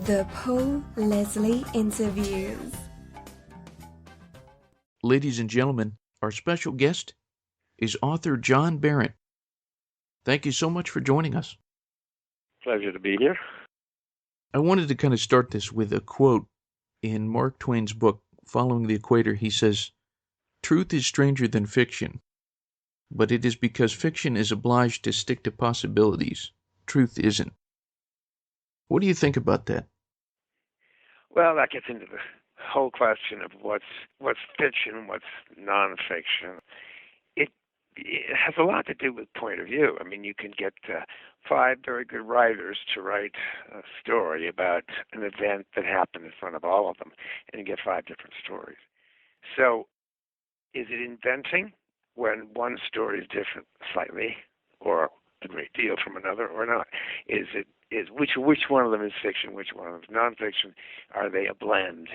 The Paul Leslie Interviews. Ladies and gentlemen, our special guest is author John Berendt. Thank you so much for joining us. Pleasure to be here. I wanted to kind of start this with a quote in Mark Twain's book, Following the Equator. He says, "Truth is stranger than fiction, but it is because fiction is obliged to stick to possibilities. Truth isn't." What do you think about that? Well, that gets into the whole question of what's fiction, what's nonfiction. It has a lot to do with point of view. I mean, you can get 5 very good writers to write a story about an event that happened in front of all of them, and you get 5 different stories. So, is it inventing when one story is different slightly, or a great deal from another, or not? Which one of them is fiction, which one of them is nonfiction? Are they a blend?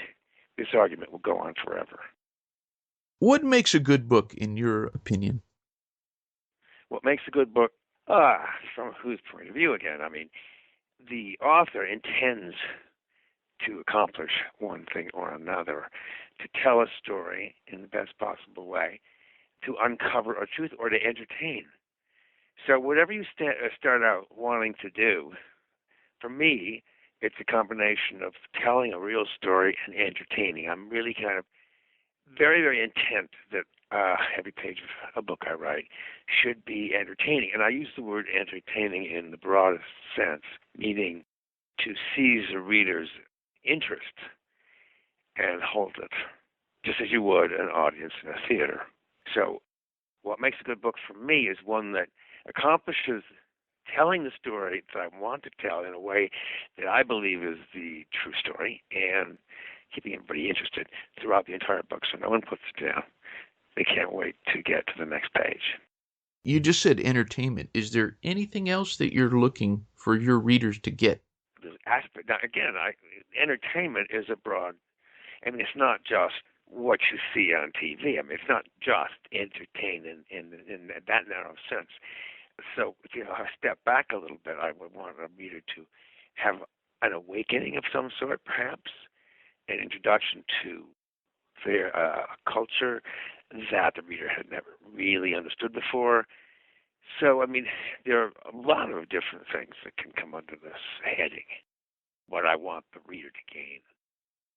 This argument will go on forever. What makes a good book, in your opinion? What makes a good book? From whose point of view again? I mean, the author intends to accomplish one thing or another, to tell a story in the best possible way, to uncover a truth, or to entertain. So whatever you start out wanting to do, for me, it's a combination of telling a real story and entertaining. I'm really kind of very, very intent that every page of a book I write should be entertaining. And I use the word entertaining in the broadest sense, meaning to seize a reader's interest and hold it, just as you would an audience in a theater. So what makes a good book for me is one that accomplishes telling the story that I want to tell in a way that I believe is the true story, and keeping everybody interested throughout the entire book so no one puts it down. They can't wait to get to the next page. You just said entertainment. Is there anything else that you're looking for your readers to get? This aspect. Now, again, entertainment is a broad. I mean, it's not just what you see on TV. I mean, it's not just entertaining in that narrow sense. So, if I step back a little bit, I would want a reader to have an awakening of some sort, perhaps, an introduction to their culture that the reader had never really understood before. So, I mean, there are a lot of different things that can come under this heading, what I want the reader to gain.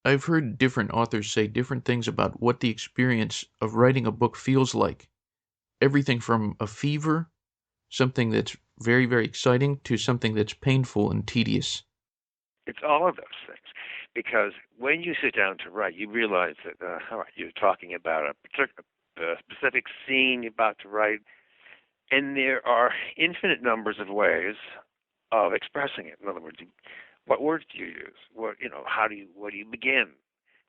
I've heard different authors say different things about what the experience of writing a book feels like. Everything from a fever, something that's very, very exciting, to something that's painful and tedious. It's all of those things. Because when you sit down to write, you realize that all right, you're talking about a specific scene you're about to write, and there are infinite numbers of ways of expressing it. In other words, what words do you use? Where do you begin?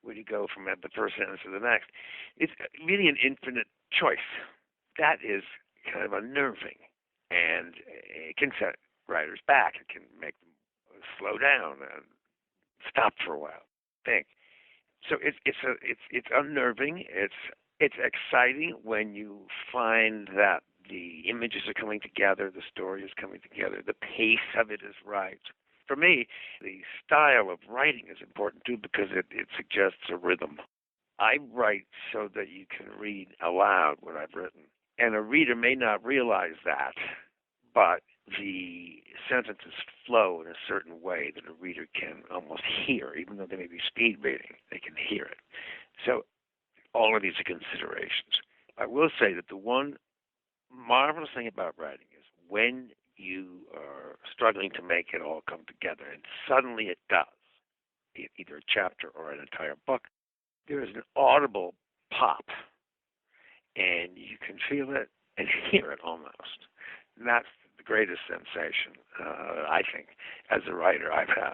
Where do you go from the first sentence to the next? It's really an infinite choice. That is kind of unnerving, and it can set writers back. It can make them slow down and stop for a while, think. So it's unnerving. It's exciting when you find that the images are coming together, the story is coming together, the pace of it is right. For me, the style of writing is important too, because it suggests a rhythm. I write so that you can read aloud what I've written, and a reader may not realize that, but the sentences flow in a certain way that a reader can almost hear, even though they may be speed reading, they can hear it. So all of these are considerations. I will say that the one marvelous thing about writing is when you are struggling to make it all come together, and suddenly it does, either a chapter or an entire book, there is an audible pop, and you can feel it and hear it almost. And that's the greatest sensation, I think, as a writer I've had.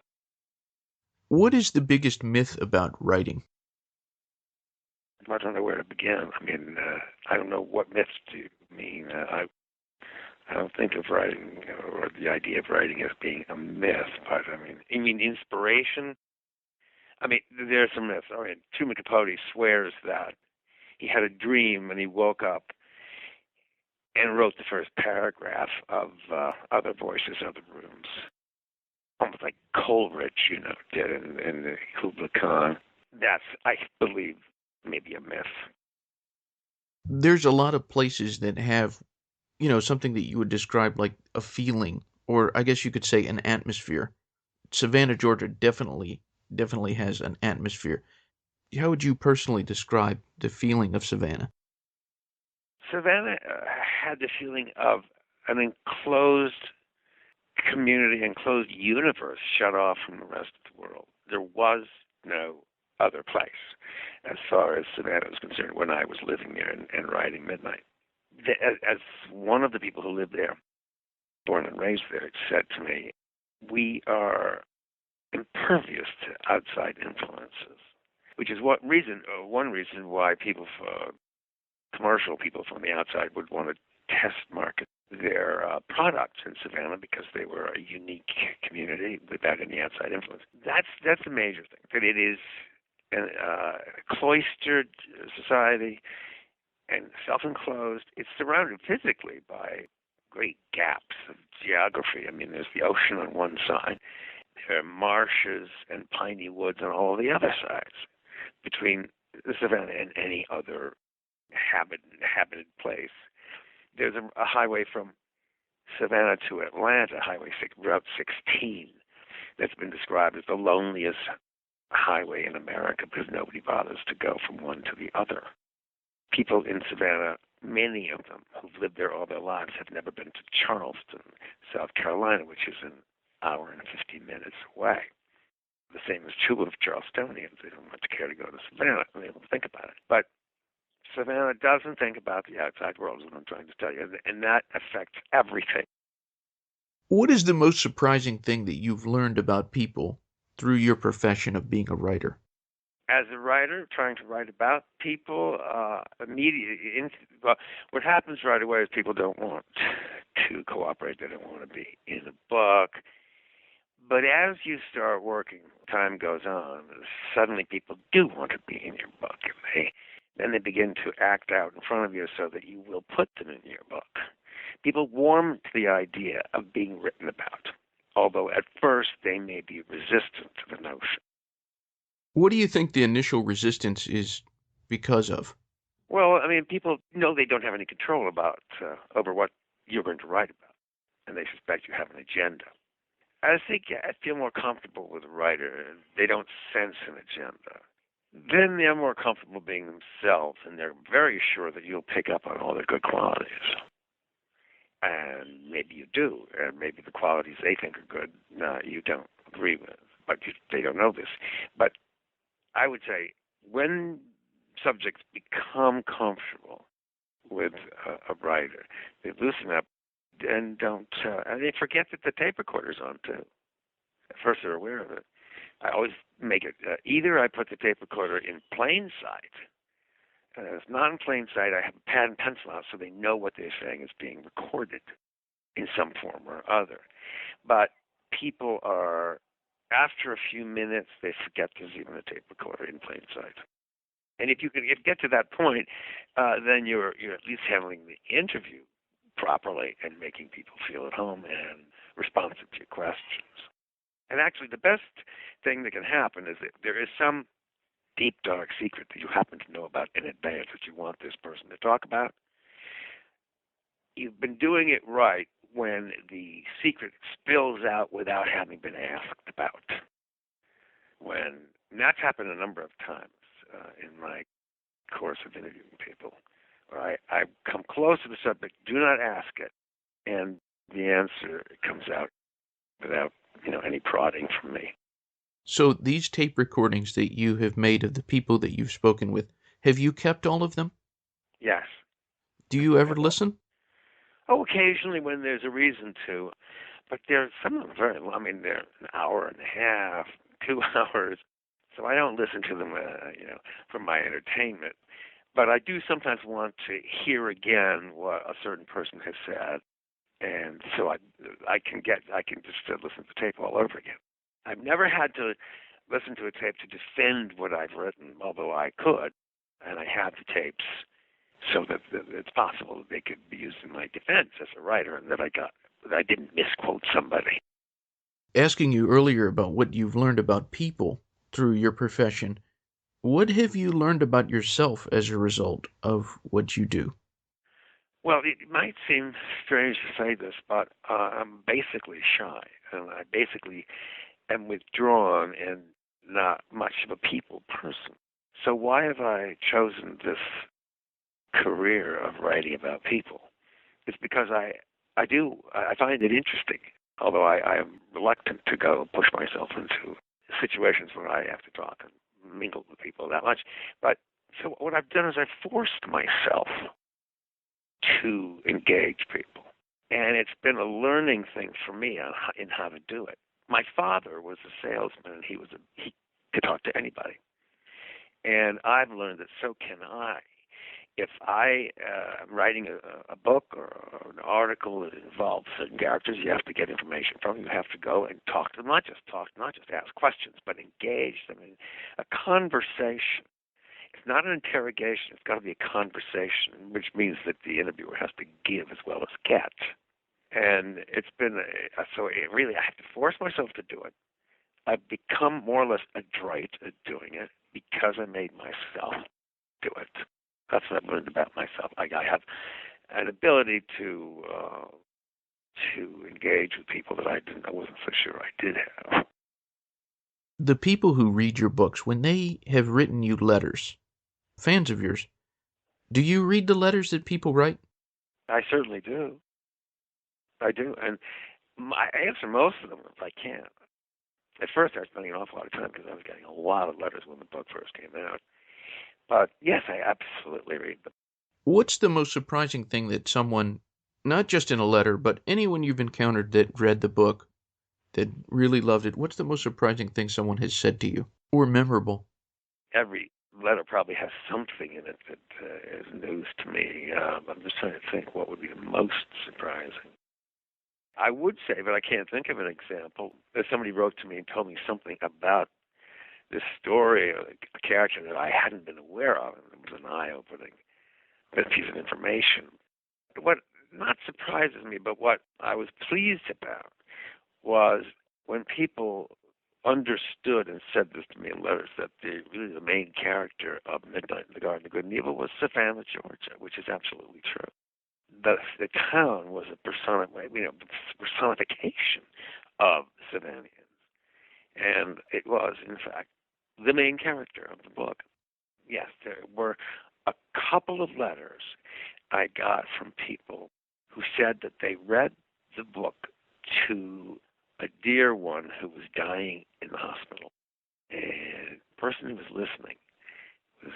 What is the biggest myth about writing? I don't know where to begin. I mean, I don't know what myths do you mean. I don't think of writing or the idea of writing as being a myth, but I mean, you mean inspiration? I mean, there's some myths. I mean, Truman Capote swears that he had a dream and he woke up and wrote the first paragraph of Other Voices, Other Rooms. almost like Coleridge, did in the Kubla Khan. That's, I believe, maybe a myth. There's a lot of places that have, something that you would describe like a feeling, or I guess you could say an atmosphere. Savannah, Georgia definitely has an atmosphere. How would you personally describe the feeling of Savannah? Savannah had the feeling of an enclosed community, enclosed universe shut off from the rest of the world. There was no other place as far as Savannah was concerned when I was living there and writing Midnight. As one of the people who lived there, born and raised there, said to me, we are impervious to outside influences, which is one reason why commercial people from the outside would want to test market their products in Savannah, because they were a unique community without any outside influence. That's the major thing. That it is a cloistered society and self-enclosed. It's surrounded physically by great gaps of geography. I mean, there's the ocean on one side. There are marshes and piney woods on all the other sides. Between Savannah and any other inhabited place, there's a highway from Savannah to Atlanta, Route 16, that's been described as the loneliest highway in America because nobody bothers to go from one to the other. People in Savannah, many of them who've lived there all their lives, have never been to Charleston, South Carolina, which is an hour and 15 minutes away. The same is true of Charlestonians. They don't much care to go to Savannah. They don't think about it. But Savannah doesn't think about the outside world, is what I'm trying to tell you, and that affects everything. What is the most surprising thing that you've learned about people through your profession of being a writer? As a writer, trying to write about people, what happens right away is people don't want to cooperate. They don't want to be in a book. But as you start working, time goes on, suddenly people do want to be in your book. And then they begin to act out in front of you so that you will put them in your book. People warm to the idea of being written about, although at first they may be resistant to the notion. What do you think the initial resistance is because of? Well, I mean, people know they don't have any control over what you're going to write about, and they suspect you have an agenda. I feel more comfortable with a writer. They don't sense an agenda. Then they're more comfortable being themselves, and they're very sure that you'll pick up on all their good qualities. And maybe you do, and maybe the qualities they think are good, you don't agree with, but they don't know this. But I would say when subjects become comfortable with a writer, they loosen up and and they forget that the tape recorder's on too. At first they're aware of it. I always make it, either I put the tape recorder in plain sight, and if it's not in plain sight, I have a pad and pencil out so they know what they're saying is being recorded in some form or other. But people are, after a few minutes, they forget there's even a tape recorder in plain sight. And if you can get to that point, then you're at least handling the interview properly and making people feel at home and responsive to your questions. And actually, the best thing that can happen is that there is some deep, dark secret that you happen to know about in advance that you want this person to talk about. You've been doing it right when the secret spills out without having been asked about. And that's happened a number of times in my course of interviewing people. Where I come close to the subject, do not ask it, and the answer comes out without any prodding from me. So these tape recordings that you have made of the people that you've spoken with, have you kept all of them? Yes. Do you ever listen? Oh, occasionally when there's a reason to, but some of them very long. I mean, they're an hour and a half, 2 hours, so I don't listen to them, for my entertainment. But I do sometimes want to hear again what a certain person has said, and so I can just listen to the tape all over again. I've never had to listen to a tape to defend what I've written, although I could, and I have the tapes so that it's possible that they could be used in my defense as a writer, and that I didn't misquote somebody. asking you earlier about what you've learned about people through your profession. What have you learned about yourself as a result of what you do? Well, it might seem strange to say this, but I'm basically shy, and I basically am withdrawn and not much of a people person. So why have I chosen this career of writing about people? It's because I find it interesting, although I am reluctant to go push myself into situations where I have to talk and mingle with people that much. But so what I've done is I've forced myself to engage people. And it's been a learning thing for me in how to do it. My father was a salesman, and he could talk to anybody. And I've learned that so can I. If I am writing a book or an article that involves certain characters, you have to get information from them. You have to go and talk to them, not just ask questions, but engage them in a conversation. It's not an interrogation. It's got to be a conversation, which means that the interviewer has to give as well as get. And it's been really I have to force myself to do it. I've become more or less adroit at doing it because I made myself do it. That's what I've learned about myself. I have an ability to engage with people that I wasn't so sure I did have. The people who read your books, when they have written you letters, fans of yours, do you read the letters that people write? I certainly do. I do, and I answer most of them if I can. At first, I was spending an awful lot of time because I was getting a lot of letters when the book first came out. But yes, I absolutely read them. What's the most surprising thing that someone, not just in a letter, but anyone you've encountered that read the book, that really loved it, what's the most surprising thing someone has said to you, or memorable? Every letter probably has something in it that is news to me. I'm just trying to think what would be the most surprising. I would say, but I can't think of an example, that somebody wrote to me and told me something about this story, a character that I hadn't been aware of, and it was an eye-opening piece of information. What not surprises me, but what I was pleased about was when people understood and said this to me in letters, that really the main character of Midnight in the Garden of Good and Evil was Savannah, Georgia, which is absolutely true. The town was a personification of Savannah. And it was, in fact, the main character of the book. Yes, there were a couple of letters I got from people who said that they read the book to a dear one who was dying in the hospital. And the person who was listening was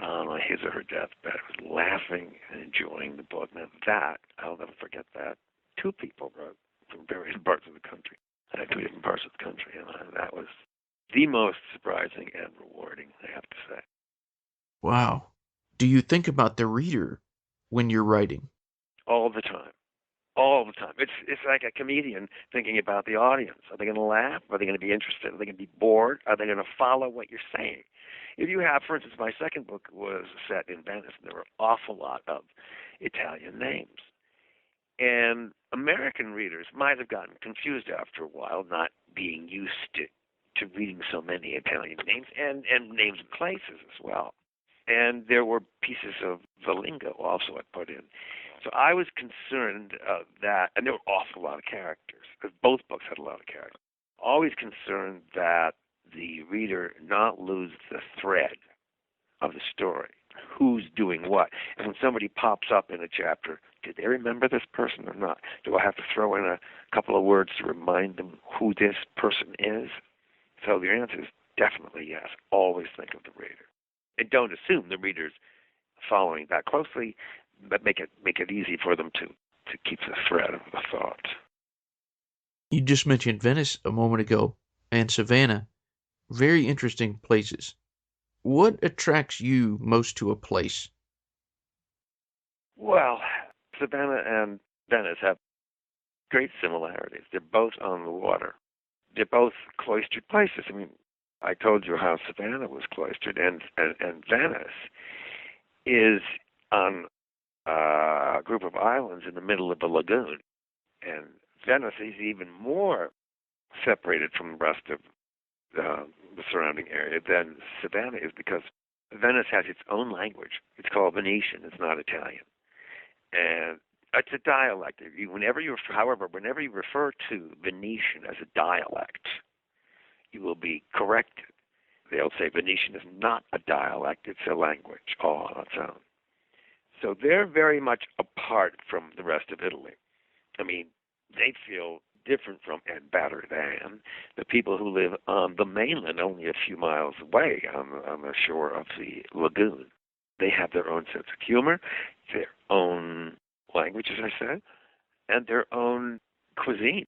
on his or her deathbed, was laughing and enjoying the book. Now that, I'll never forget that. Two people wrote from various parts of the country. Two different parts of the country, and that was the most surprising and rewarding, I have to say. Wow. Do you think about the reader when you're writing? All the time. All the time. It's like a comedian thinking about the audience. Are they going to laugh? Are they going to be interested? Are they going to be bored? Are they going to follow what you're saying? If you have, for instance, my second book was set in Venice, and there were an awful lot of Italian names. And American readers might have gotten confused after a while, not being used to reading so many Italian names and names of places as well. And there were pieces of the lingo also I put in. So I was concerned that, and there were an awful lot of characters, because both books had a lot of characters. Always concerned that the reader not lose the thread of the story. Who's doing what? And when somebody pops up in a chapter, did they remember this person or not? Do I have to throw in a couple of words to remind them who this person is? So the answer is definitely yes. Always think of the reader. And don't assume the reader's following that closely, but make it easy for them to keep the thread of the thought. You just mentioned Venice a moment ago, and Savannah. Very interesting places. What attracts you most to a place? Well, Savannah and Venice have great similarities. They're both on the water. They're both cloistered places. I mean, I told you how Savannah was cloistered, and Venice is on a group of islands in the middle of a lagoon. And Venice is even more separated from the rest of the surrounding area than Savannah is, because Venice has its own language. It's called Venetian. It's not Italian. And it's a dialect. However, whenever you refer to Venetian as a dialect, you will be corrected. They'll say Venetian is not a dialect, it's a language all on its own. So they're very much apart from the rest of Italy. I mean, they feel different from and better than the people who live on the mainland only a few miles away on the shore of the lagoon. They have their own sense of humor, their own language, as I said, and their own cuisine,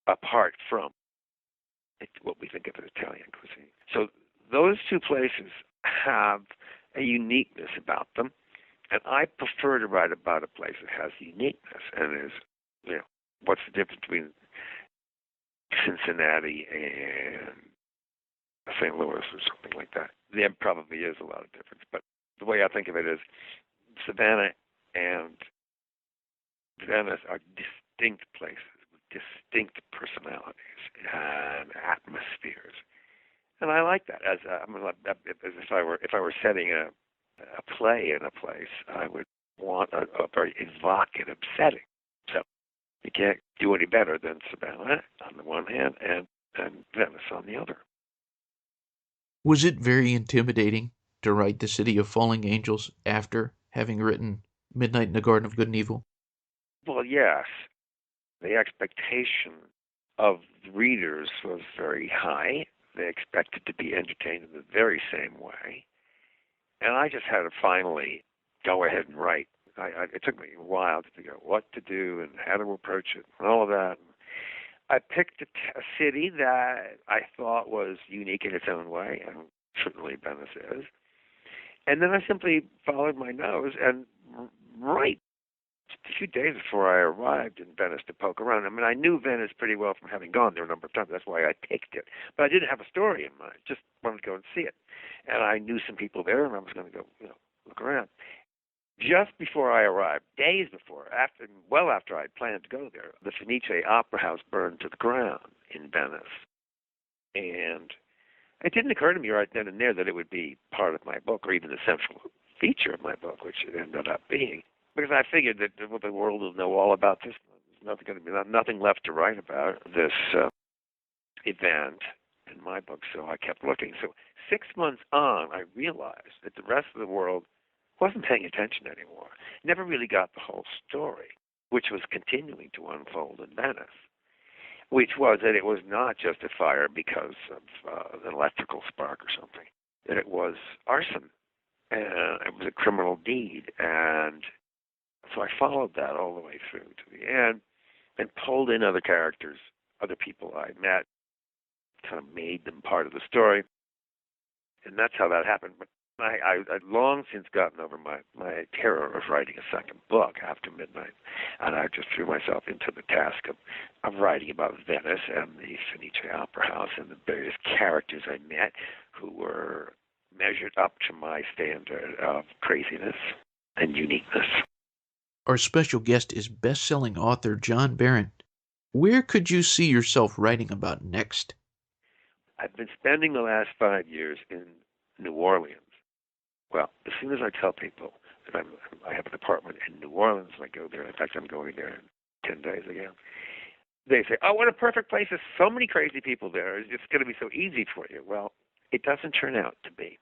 apart from what we think of as Italian cuisine. So those two places have a uniqueness about them, and I prefer to write about a place that has uniqueness and is, what's the difference between Cincinnati and St. Louis or something like that? There probably is a lot of difference, but the way I think of it is Savannah and Venice are distinct places with distinct personalities and atmospheres, and I like that. As if I were setting a play in a place, I would want a very evocative setting. So you can't do any better than Savannah on the one hand and Venice on the other. Was it very intimidating to write The City of Falling Angels after having written Midnight in the Garden of Good and Evil? Well, yes. The expectation of the readers was very high. They expected to be entertained in the very same way. And I just had to finally go ahead and write. It took me a while to figure out what to do and how to approach it and all of that. I picked a city that I thought was unique in its own way, and certainly Venice is. And then I simply followed my nose and right just a few days before I arrived in Venice to poke around. I mean, I knew Venice pretty well from having gone there a number of times. That's why I picked it. But I didn't have a story in mind. Just wanted to go and see it. And I knew some people there, and I was going to go, look around. Just before I arrived, days before, well after I had planned to go there, the Fenice Opera House burned to the ground in Venice. And it didn't occur to me right then and there that it would be part of my book, or even the central feature of my book, which it ended up being. Because I figured that the world will know all about this. There's nothing left to write about this event in my book, so I kept looking. So 6 months on, I realized that the rest of the world wasn't paying attention anymore. Never really got the whole story, which was continuing to unfold in Venice, which was that it was not just a fire because of an electrical spark or something, that it was arson, and it was a criminal deed. And so I followed that all the way through to the end and pulled in other characters, other people I met, kind of made them part of the story. And that's how that happened. But I'd long since gotten over my terror of writing a second book after Midnight. And I just threw myself into the task of writing about Venice and the Fenice Opera House and the various characters I met who were measured up to my standard of craziness and uniqueness. Our special guest is best-selling author John Berendt. Where could you see yourself writing about next? I've been spending the last 5 years in New Orleans. Well, as soon as I tell people that I have an apartment in New Orleans, I go there. In fact, I'm going there in 10 days again. They say, "Oh, what a perfect place. There's so many crazy people there. It's going to be so easy for you." Well, it doesn't turn out to be,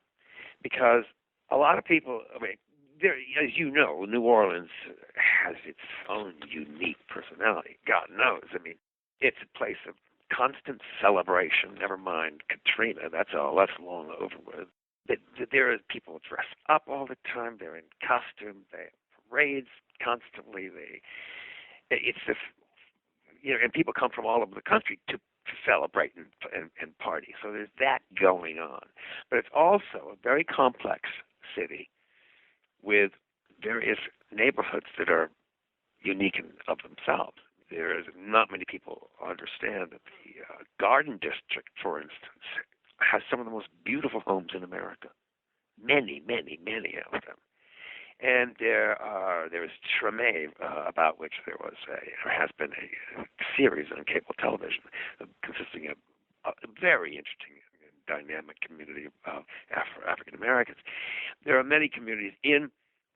because a lot of people, as you know, New Orleans has its own unique personality. God knows. It's a place of constant celebration. Never mind Katrina. That's long over with. There are people dress up all the time. They're in costume. They have parades constantly. It's this, and people come from all over the country to celebrate and party. So there's that going on. But it's also a very complex city with various neighborhoods that are unique of themselves. There is not many people understand that the Garden District, for instance, has some of the most beautiful homes in America. Many, many, many of them. And there is Treme, about which there has been a series on cable television consisting of a very interesting and dynamic community of African Americans. There are many communities in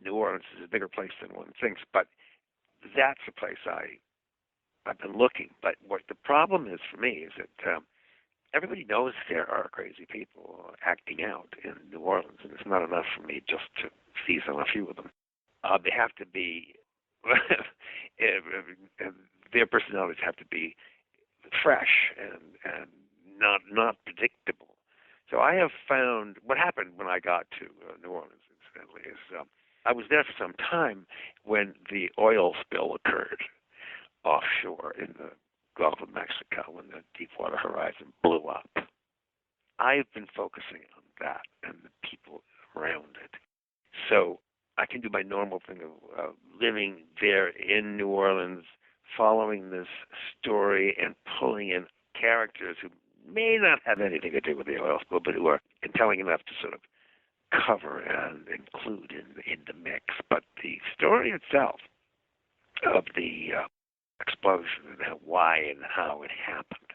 New Orleans. Is a bigger place than one thinks, but that's a place I've been looking. But what the problem is for me is that everybody knows there are crazy people acting out in New Orleans, and it's not enough for me just to seize on a few of them. They have to be, their personalities have to be fresh and not predictable. So I have found, what happened when I got to New Orleans, incidentally, is I was there for some time when the oil spill occurred offshore in the Gulf of Mexico, when the Deepwater Horizon blew up. I've been focusing on that and the people around it. So I can do my normal thing of living there in New Orleans, following this story and pulling in characters who may not have anything to do with the oil spill, but who are compelling enough to sort of cover and include in the mix. But the story itself of the explosion and why and how it happened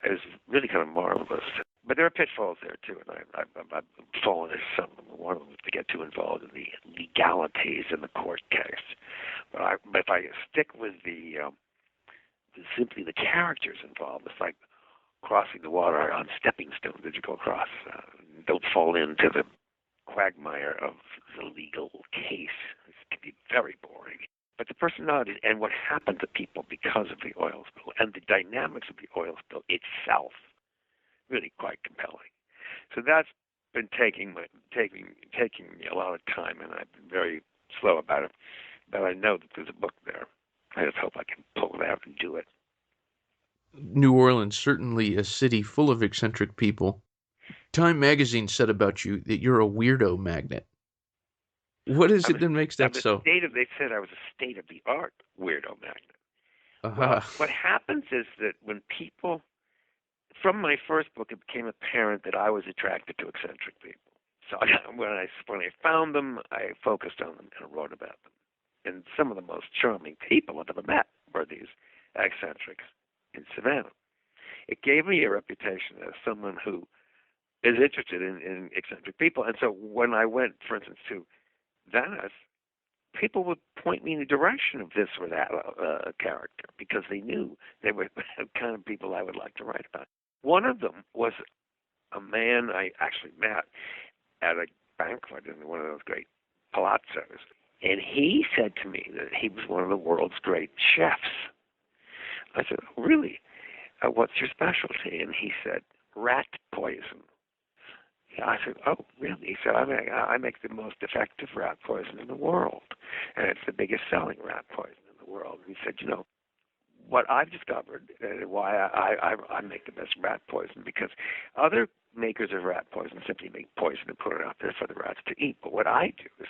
is really kind of marvelous. But there are pitfalls there too, and I've fallen into some of them. One of them is to get too involved in the legalities in the court case. But if I stick with simply the characters involved, it's like crossing the water on stepping stones that you go across. Don't fall into the quagmire of the legal case. It can be very boring. But the personalities and what happened to people because of the oil spill and the dynamics of the oil spill itself, really quite compelling. So that's been taking me a lot of time, and I've been very slow about it. But I know that there's a book there. I just hope I can pull it out and do it. New Orleans, certainly a city full of eccentric people. Time magazine said about you that you're a weirdo magnet. What is it that makes that so? They said I was a state-of-the-art weirdo magnet. Uh-huh. Well, what happens is that when people, from my first book, it became apparent that I was attracted to eccentric people. So when I found them, I focused on them and wrote about them. And some of the most charming people I've ever met were these eccentrics in Savannah. It gave me a reputation as someone who is interested in eccentric people. And so when I went, for instance, to Venice, people would point me in the direction of this or that character because they knew they were the kind of people I would like to write about. One of them was a man I actually met at a banquet in one of those great palazzos. And he said to me that he was one of the world's great chefs. I said, oh, really? What's your specialty? And he said, rat poison. I said, oh, really? He said, I make the most effective rat poison in the world, and it's the biggest selling rat poison in the world. And he said, you know, what I've discovered, and why I make the best rat poison, because other makers of rat poison simply make poison and put it out there for the rats to eat. But what I do is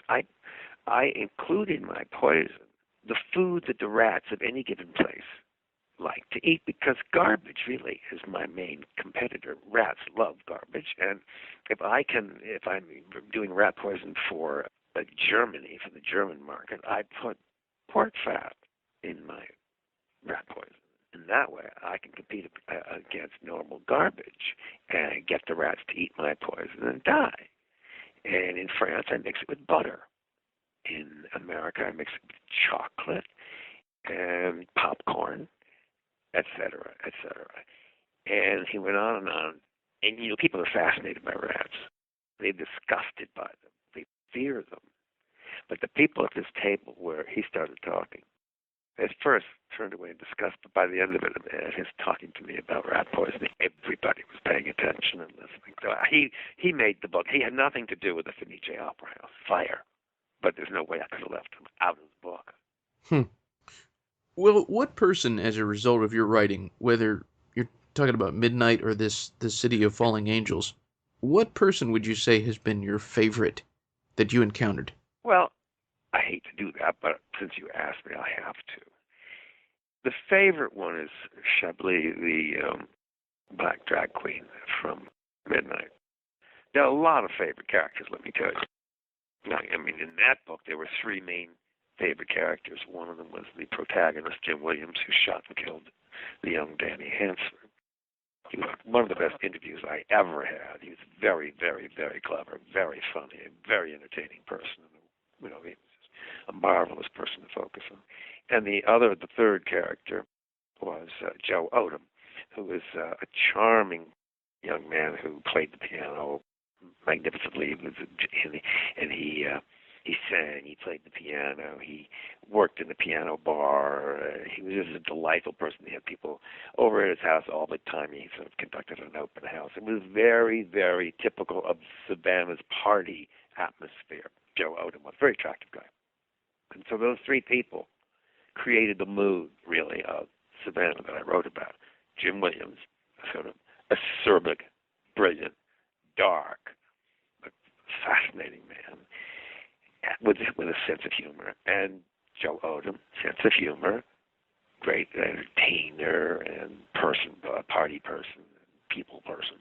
I include in my poison the food that the rats of any given place like to eat, because garbage really is my main competitor. Rats love garbage, and if I'm doing rat poison for Germany, for the German market, I put pork fat in my rat poison. And that way I can compete against normal garbage and get the rats to eat my poison and die. And in France, I mix it with butter. In America, I mix it with chocolate and popcorn, etc., etc. And he went on. And, you know, people are fascinated by rats. They're disgusted by them. They fear them. But the people at this table where he started talking, at first turned away in disgust, but by the end of it, his talking to me about rat poisoning, everybody was paying attention and listening. So he made the book. He had nothing to do with the Fenice Opera House fire, but there's no way I could have left him out of the book. Well, what person, as a result of your writing, whether you're talking about Midnight or this City of Falling Angels, what person would you say has been your favorite that you encountered? Well, I hate to do that, but since you asked me, I have to. The favorite one is Chablis, the black drag queen from Midnight. There are a lot of favorite characters, let me tell you. I mean, in that book, there were three main favorite characters. One of them was the protagonist, Jim Williams, who shot and killed the young Danny Hansford. He was one of the best interviews I ever had. He was very, very, very clever, very funny, a very entertaining person. He was just a marvelous person to focus on. And the third character was Joe Odom, who was a charming young man who played the piano magnificently. He sang, he played the piano, he worked in the piano bar. He was just a delightful person. He had people over at his house all the time. He sort of conducted an open house. It was very, very typical of Savannah's party atmosphere. Joe Odom was a very attractive guy. And so those three people created the mood, really, of Savannah that I wrote about. Jim Williams, a sort of acerbic, brilliant, dark, but fascinating man with a sense of humor. And Joe Odom, sense of humor, great entertainer and party person, people person.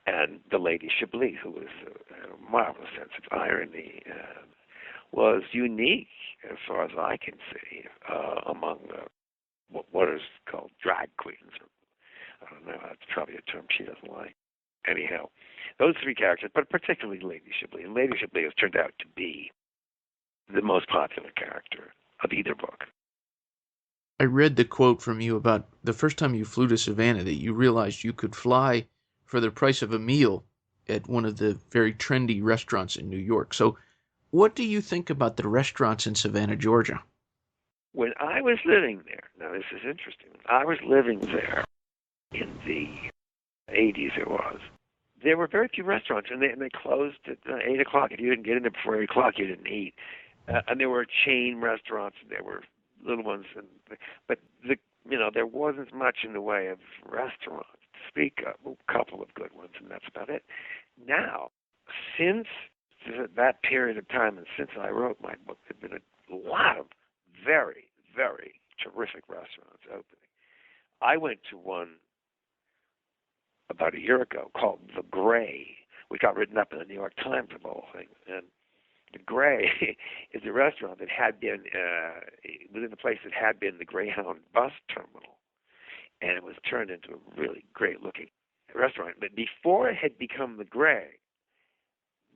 And the Lady Chablis, who was a marvelous sense of irony and was unique, as far as I can see, among what is called drag queens. I don't know, that's probably a term she doesn't like. Anyhow, those three characters, but particularly Lady Chablis. And Lady Chablis has turned out to be the most popular character of either book. I read the quote from you about the first time you flew to Savannah that you realized you could fly for the price of a meal at one of the very trendy restaurants in New York. So what do you think about the restaurants in Savannah, Georgia? When I was living there, now this is interesting, when I was living there in the 80s it was, there were very few restaurants, and they closed at 8 o'clock. If you didn't get in there before 8 o'clock, you didn't eat. And there were chain restaurants, and there were little ones, but there wasn't much in the way of restaurants to speak of. A couple of good ones, and that's about it. Now, since that period of time, and since I wrote my book, there have been a lot of very, very terrific restaurants opening. I went to one about a year ago called The Gray, which got written up in the New York Times of the whole thing. And The Gray is a restaurant that had been within the place that had been the Greyhound bus terminal, and it was turned into a really great-looking restaurant. But before it had become The Gray,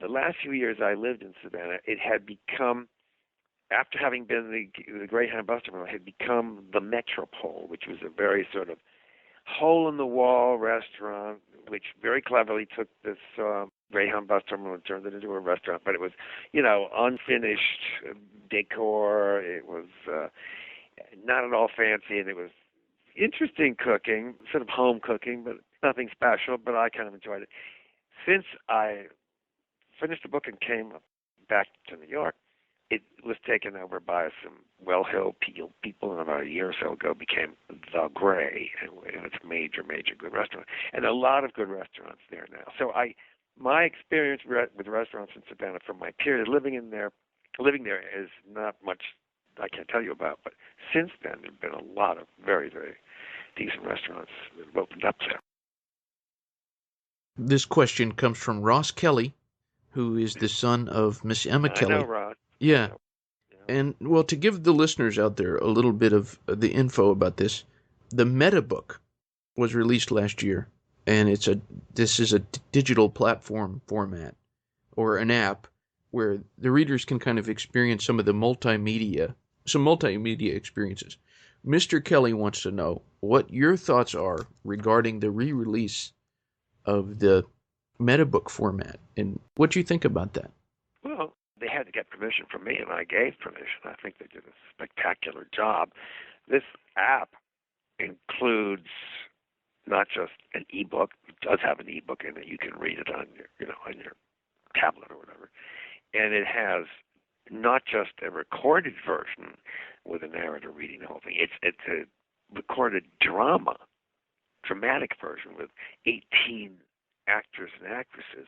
the last few years I lived in Savannah, it had become, after having been the Greyhound bus terminal, it had become the Metropole, which was a very sort of hole-in-the-wall restaurant, which very cleverly took this Greyhound bus terminal and turned it into a restaurant. But it was, unfinished decor. It was not at all fancy, and it was interesting cooking, sort of home cooking, but nothing special. But I kind of enjoyed it. Since I finished the book and came back to New York, it was taken over by some well-heeled people, and about a year or so ago became The Gray, and it's a major, major good restaurant, and a lot of good restaurants there now. So my experience with restaurants in Savannah from my period living there is not much I can't tell you about, but since then there have been a lot of very, very decent restaurants that have opened up there. This question comes from Ross Kelly, who is the son of Miss Emma Kelly. I know, Ross. Yeah. And, well, to give the listeners out there a little bit of the info about this, the Metabook was released last year, and this is a digital platform format, or an app, where the readers can kind of experience some multimedia experiences. Mr. Kelly wants to know what your thoughts are regarding the re-release of the Metabook format, and what you think about that. Well, they had to get permission from me, and I gave permission. I think they did a spectacular job. This app includes not just an ebook; it does have an ebook in it. You can read it on your tablet or whatever, and it has not just a recorded version with a narrator reading the whole thing. It's a recorded dramatic version with 18 actors and actresses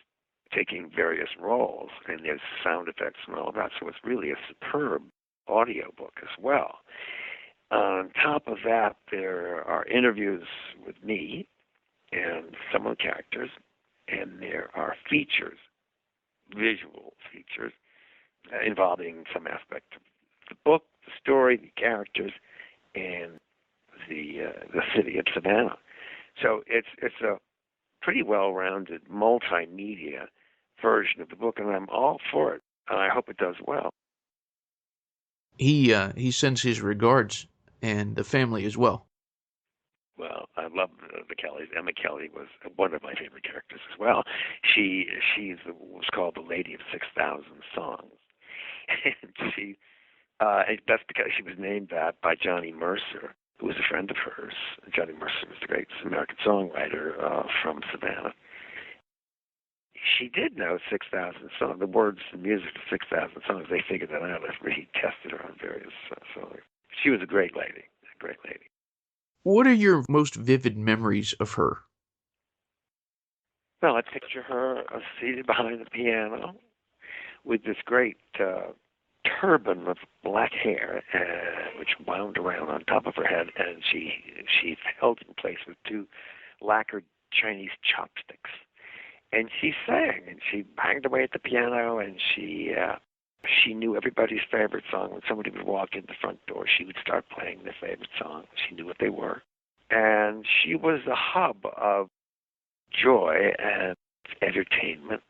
taking various roles, and there's sound effects and all of that. So it's really a superb audio book as well. On top of that, there are interviews with me and some of the characters, and there are features, visual features, involving some aspect of the book, the story, the characters, and the city of Savannah. So it's a pretty well-rounded multimedia version of the book, and I'm all for it, and I hope it does well. He sends his regards, and the family as well. Well, I love the Kellys. Emma Kelly was one of my favorite characters as well. She was called the Lady of 6,000 Songs, and that's because she was named that by Johnny Mercer, who was a friend of hers. Johnny Mercer was the great American songwriter from Savannah. She did know 6,000 songs, the words and music of 6,000 songs. They figured that out after he tested her on various songs. She was a great lady, a great lady. What are your most vivid memories of her? Well, I picture her seated behind the piano with this great turban of black hair, which wound around on top of her head, and she held in place with two lacquered Chinese chopsticks. And she sang, and she banged away at the piano, and she knew everybody's favorite song. When somebody would walk in the front door, she would start playing their favorite song. She knew what they were. And she was the hub of joy and entertainment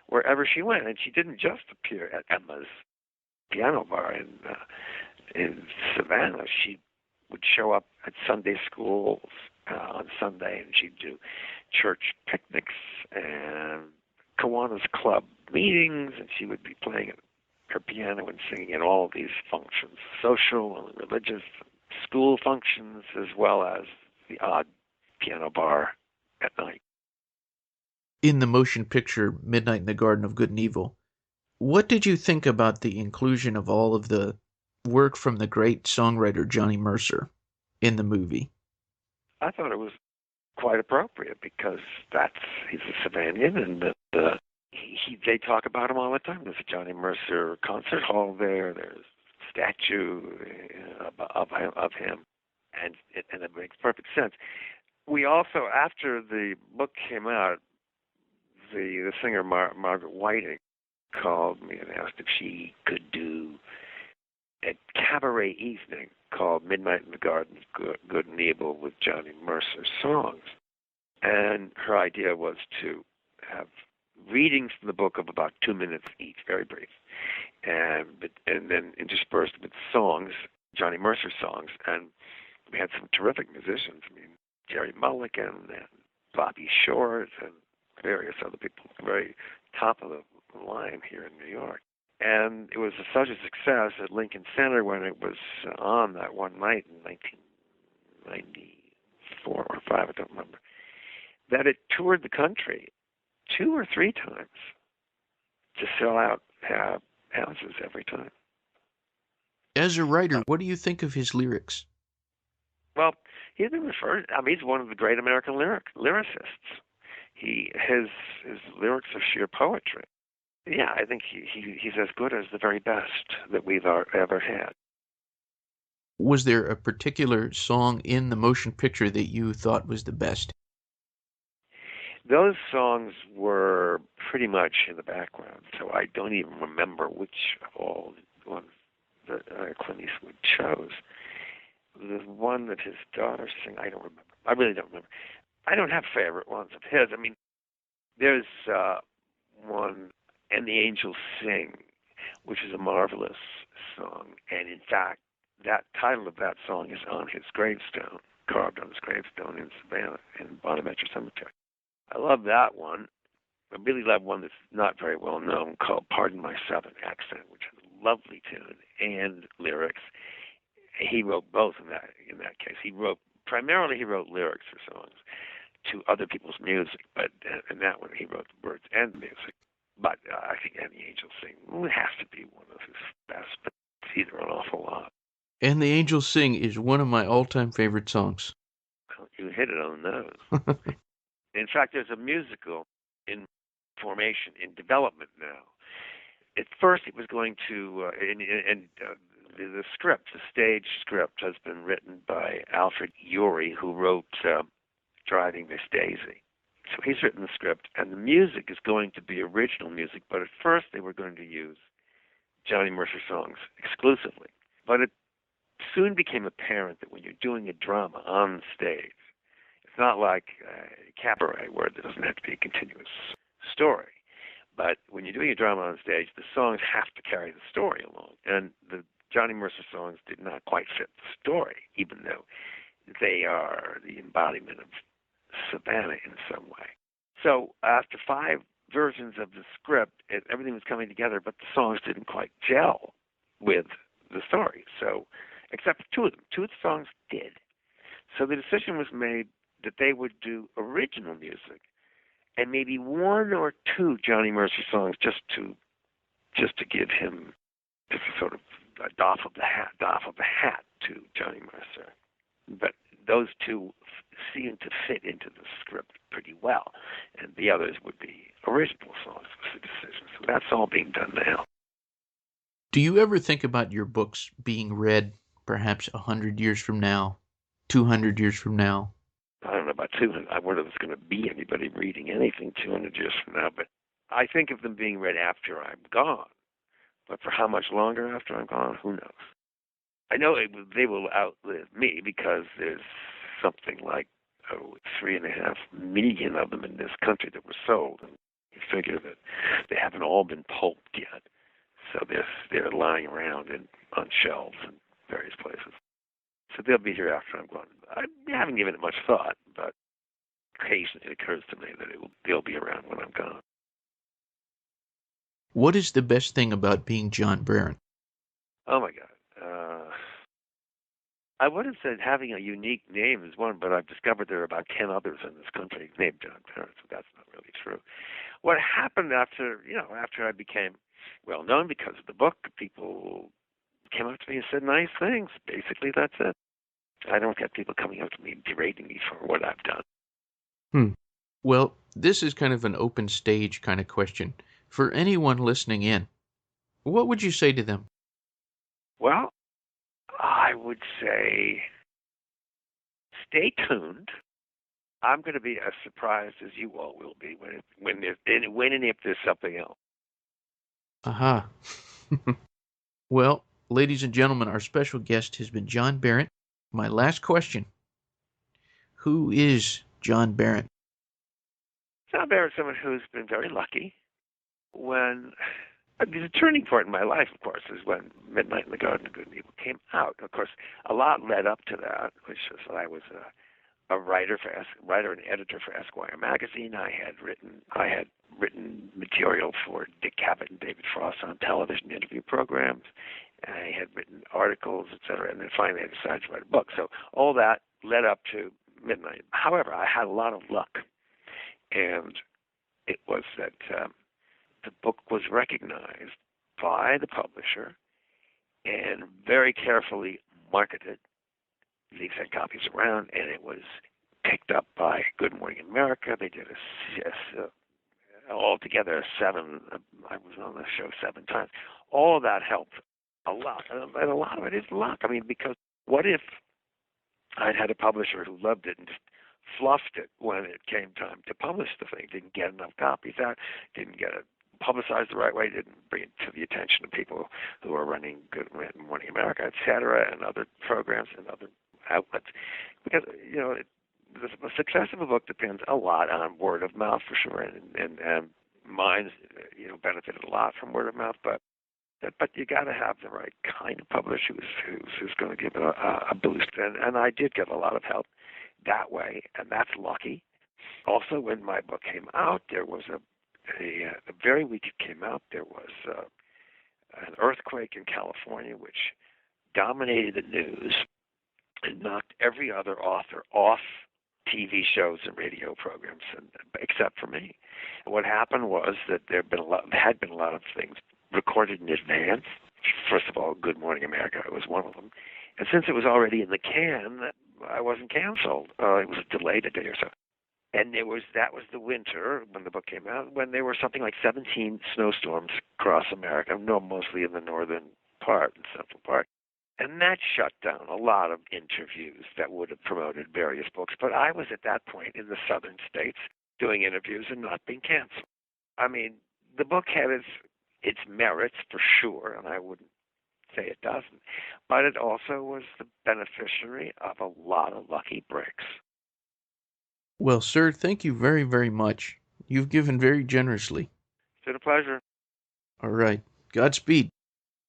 wherever she went. And she didn't just appear at Emma's piano bar in Savannah. She would show up at Sunday schools on Sunday, and she'd do church picnics and Kiwanis Club meetings, and she would be playing her piano and singing at all of these functions, social and religious, school functions, as well as the odd piano bar at night. In the motion picture Midnight in the Garden of Good and Evil, what did you think about the inclusion of all of the work from the great songwriter Johnny Mercer in the movie? I thought it was quite appropriate because he's a Savannian, and they talk about him all the time. There's a Johnny Mercer concert hall there. There's a statue of him, and it makes perfect sense. We also, after the book came out, the singer Margaret Whiting called me and asked if she could do a cabaret evening called Midnight in the Garden of Good and Evil with Johnny Mercer songs. And her idea was to have readings from the book of about 2 minutes each, very brief, and then interspersed with songs, Johnny Mercer songs. And we had some terrific musicians. I mean, Jerry Mulligan and Bobby Short and various other people, very top of the line here in New York. And it was such a success at Lincoln Center when it was on that one night in 1994 or 5, I don't remember, that it toured the country 2 or 3 times to sell out houses every time. As a writer, what do you think of his lyrics? Well, he's been referred. I mean, he's one of the great American lyricists. His lyrics are sheer poetry. Yeah, I think he's as good as the very best that we've ever had. Was there a particular song in the motion picture that you thought was the best? Those songs were pretty much in the background, so I don't even remember which of all the ones that Clint Eastwood chose. The one that his daughter sang, I don't remember. I really don't remember. I don't have favorite ones of his. I mean, there's one, And the Angels Sing, which is a marvelous song. And in fact, that title of that song is on his gravestone, carved on his gravestone in Savannah, in Bonaventure Cemetery. I love that one. I really love one that's not very well known called Pardon My Southern Accent, which is a lovely tune and lyrics. He wrote both in that case. He wrote lyrics for songs to other people's music, but in that one he wrote the words and the music. But I think And the Angels Sing has to be one of his best, but it's either an awful lot. And the Angels Sing is one of my all-time favorite songs. Well, you hit it on the nose. In fact, there's a musical in formation, in development now. At first, it was going to, the script, the stage script, has been written by Alfred Urey, who wrote Driving Miss Daisy. So he's written the script, and the music is going to be original music, but at first they were going to use Johnny Mercer songs exclusively. But it soon became apparent that when you're doing a drama on stage, it's not like cabaret where there doesn't have to be a continuous story. But when you're doing a drama on stage, the songs have to carry the story along. And the Johnny Mercer songs did not quite fit the story, even though they are the embodiment of Savannah in some way. So after 5 versions of the script, everything was coming together, but the songs didn't quite gel with the story. So, except for 2 of them. 2 of the songs did. So the decision was made that they would do original music and maybe 1 or 2 Johnny Mercer songs just to give him just a sort of a doff of the hat to Johnny Mercer. But those 2 seem to fit into the script pretty well, and the others would be original songs was the decision. So that's all being done now. Do you ever think about your books being read perhaps 100 years from now, 200 years from now? I don't know about 200. I wonder if there's going to be anybody reading anything 200 years from now, but I think of them being read after I'm gone. But for how much longer after I'm gone, who knows? I know they will outlive me because there's something like 3.5 million of them in this country that were sold. And you figure that they haven't all been pulped yet. So they're lying around on shelves in various places. So they'll be here after I'm gone. I haven't given it much thought, but occasionally it occurs to me that they'll be around when I'm gone. What is the best thing about being John Berendt? Oh, my God. I would have said having a unique name is one, but I've discovered there are about 10 others in this country named John Berendt, so that's not really true. What happened after I became well known because of the book, people came up to me and said nice things. Basically, that's it. I don't get people coming up to me and berating me for what I've done. Well, this is kind of an open stage kind of question. For anyone listening in, what would you say to them? Well, I would say stay tuned. I'm going to be as surprised as you all will be when and if there's something else. Aha. Well, ladies and gentlemen, our special guest has been John Berendt. My last question. Who is John Berendt? John Berendt is someone who's been very lucky. The turning point in my life, of course, is when Midnight in the Garden of Good and Evil came out. Of course, a lot led up to that, which was that I was a writer and editor for Esquire magazine. I had written material for Dick Cavett and David Frost on television interview programs. I had written articles, etc., and then finally I decided to write a book. So all that led up to Midnight. However, I had a lot of luck, and it was that the book was recognized by the publisher and very carefully marketed. They sent copies around, and it was picked up by Good Morning America. They did altogether 7. I was on the show 7 times. All of that helped a lot, and a lot of it is luck. I mean, because what if I'd had a publisher who loved it and just fluffed it when it came time to publish the thing, didn't get enough copies out, didn't get it publicized the right way, didn't bring it to the attention of people who are running Good Morning America, et cetera, and other programs and other outlets. Because, the success of a book depends a lot on word of mouth for sure, and mine's, benefited a lot from word of mouth, but you got to have the right kind of publisher who's going to give it a boost. And I did get a lot of help that way, and that's lucky. Also, when my book came out, there was the very week it came out, there was an earthquake in California which dominated the news and knocked every other author off TV shows and radio programs, except for me. What happened was that there had been a lot of things recorded in advance. First of all, Good Morning America was one of them. And since it was already in the can, I wasn't canceled. It was delayed a day or so. And that was the winter when the book came out, when there were something like 17 snowstorms across America, mostly in the northern part and central part. And that shut down a lot of interviews that would have promoted various books. But I was at that point in the southern states doing interviews and not being canceled. I mean, the book had its its merits for sure, and I wouldn't say it doesn't, but it also was the beneficiary of a lot of lucky breaks. Well, sir, thank you very, very much. You've given very generously. It's been a pleasure. All right. Godspeed.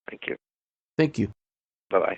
Thank you. Thank you. Bye-bye.